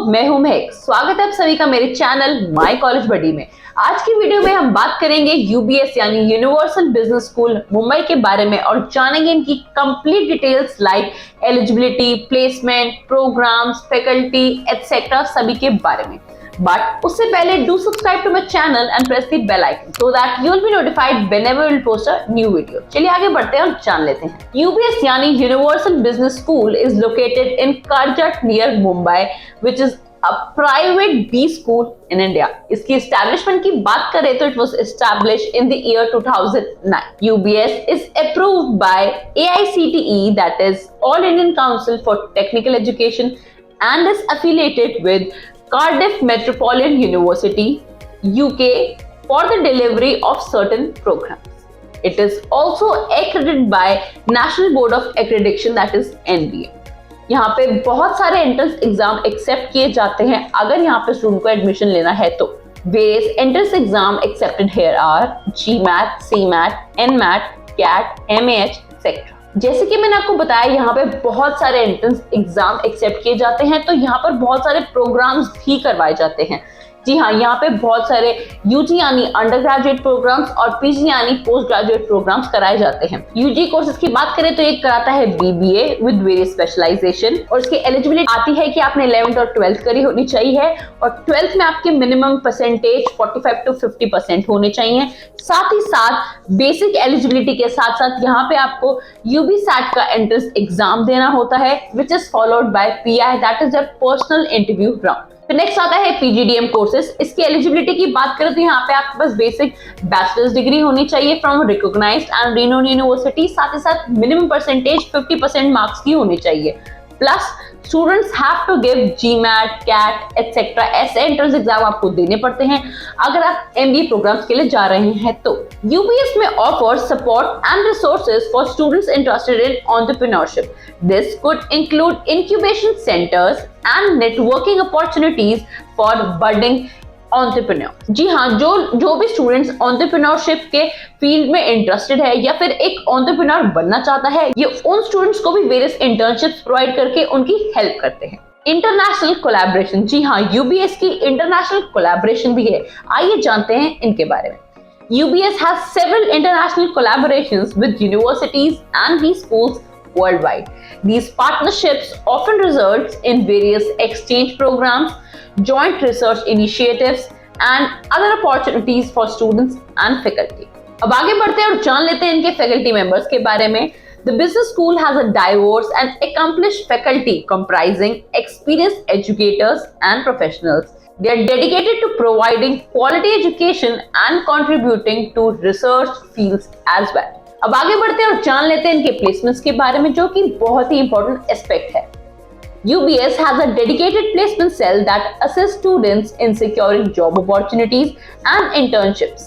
मैं हूं महक। स्वागत है आप सभी का मेरे चैनल माय कॉलेज बडी में। आज की वीडियो में हम बात करेंगे यूबीएस यानी यूनिवर्सल बिजनेस स्कूल मुंबई के बारे में और जानेंगे इनकी complete details like eligibility, placement, programmes, faculty etcetera सभी के बारे में। But उससे पहले do subscribe to my channel and press the bell icon so that you will be notified whenever we post a new video. चलिए आगे बढ़ते हैं और जान लेते हैं। UBS यानी Universal Business School is located in Karjat near Mumbai, which is a private B school in India. इसकी establishment की बात करें तो it was established in the year 2009. UBS is approved by AICTE, that is All Indian Council for Technical Education, and is affiliated with Cardiff Metropolitan University, UK for the delivery of certain programs. It is also accredited by National Board of Accreditation, that is NBA. यहाँ पे बहुत सारे entrance exam accept किए जाते हैं अगर यहाँ पे स्टूडेंट को एडमिशन लेना है तो। Various entrance exam accepted here are GMAT, CMAT, NMAT, CAT, MAH, etc. जैसे कि मैंने आपको बताया यहाँ पे बहुत सारे एंट्रेंस एग्जाम एक्सेप्ट किए जाते हैं तो यहाँ पर बहुत सारे प्रोग्राम्स भी करवाए जाते हैं। जी हाँ, यहाँ पे बहुत सारे यूजी यानी अंडर ग्रेजुएट प्रोग्राम्स और पीजी यानी पोस्ट ग्रेजुएट प्रोग्राम्स कराए जाते हैं। यूजी कोर्सेज की बात करें तो ये कराता है बीबीए विद वेरियस स्पेशलाइजेशन और इसकी एलिजिबिलिटी आती है कि आपने 11th और 12th करी होनी चाहिए और 12th में आपके मिनिमम परसेंटेज 45 to 50% होने चाहिए। साथ ही साथ बेसिक एलिजिबिलिटी के साथ साथ यहाँ पे आपको यूबीसैट का एंट्रेंस एग्जाम देना होता है which is followed by pi, that is your personal interview round. फिर नेक्स्ट आता है पीजीडीएम कोर्सेज। इसकी एलिजिबिलिटी की बात करें तो यहाँ पे आपके पास बेसिक बैचलर्स डिग्री होनी चाहिए from recognised and renowned university, साथ ही साथ मिनिमम परसेंटेज 50% मार्क्स की होनी चाहिए। Plus students have to give GMAT, CAT etcetera ऐसे एंट्रेंस एग्जाम आपको देने पड़ते हैं अगर आप एमबीए प्रोग्राम्स के लिए जा रहे हैं तो। यूबीएस में offer support and resources for students interested in entrepreneurship. This could include incubation centres and networking opportunities for budding entrepreneur. जी हाँ, जो भी स्टूडेंट्स एंटरप्रेन्योरशिप के फील्ड में इंटरेस्टेड है या फिर एक एंटरप्रेन्योर बनना चाहता है, ये उन स्टूडेंट्स को भी वेरियस इंटर्नशिप्स प्रोवाइड करके उनकी हेल्प करते हैं। इंटरनेशनल कोलैबोरेशन, जी हाँ, यूबीएस की इंटरनेशनल कोलैबोरेशन भी है। आइए जानते हैं इनके बारे में। UBS has several international collaborations with universities and B schools worldwide. These partnerships often result in various exchange programs, joint research initiatives, and other opportunities for students and faculty. अब आगे बढ़ते हैं और जान लेते हैं इनके फैकल्टी मेंबर्स के बारे में। The business school has a diverse and accomplished faculty comprising experienced educators and professionals. They are dedicated to providing quality education and contributing to research fields as well. अब आगे बढ़ते हैं और जान लेते हैं इनके प्लेसमेंट्स के बारे में जो कि बहुत ही इंपॉर्टेंट एस्पेक्ट है। UBS has a dedicated placement cell that assists students in securing job opportunities and internships.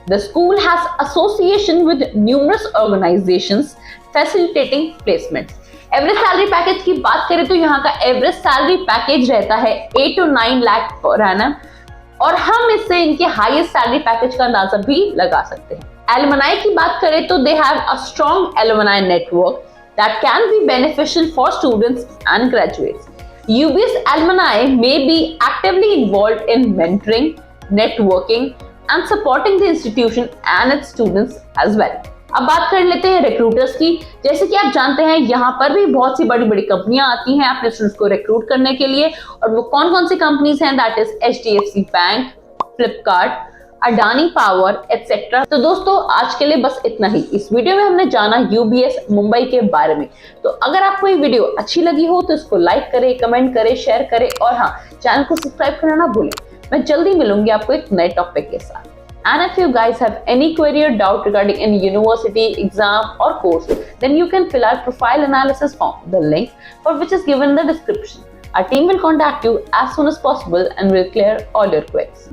The school has association with numerous organizations facilitating placements. Average salary package की बात करें तो यहाँ का एवरेज सैलरी पैकेज रहता है 8 to 9 lakh per annum और हम इससे इनके हाईएस्ट सैलरी पैकेज का अंदाजा भी लगा सकते हैं। एलुमनाई की बात करें तो they have a strong alumni network that can be beneficial for students and graduates. UBS alumni may be actively involved in mentoring, networking and supporting the institution and its students as well. अब बात कर लेते हैं recruiters की। जैसे कि आप जानते हैं यहाँ पर भी बहुत सी बड़ी बड़ी कंपनियां आती हैं अपने स्टूडेंट्स को रिक्रूट करने के लिए और वो कौन कौन सी कंपनीज हैं, that is HDFC bank, Flipkart, Adani power etcetera. तो दोस्तों आज के लिए बस इतना ही। इस वीडियो में हमने जाना UBS मुंबई के बारे में। तो अगर आपको ये वीडियो अच्छी लगी हो तो इसको लाइक करें, कमेंट करें, शेयर करें और हाँ, चैनल को सब्सक्राइब करना ना भूलें। मैं जल्दी मिलूंगी आपको एक नए टॉपिक के साथ। And if you guys have any query or doubt regarding any university, exam or course, then you can fill our profile analysis form, the link for which is given in the description. Our team will contact you as soon as possible and will clear all your queries.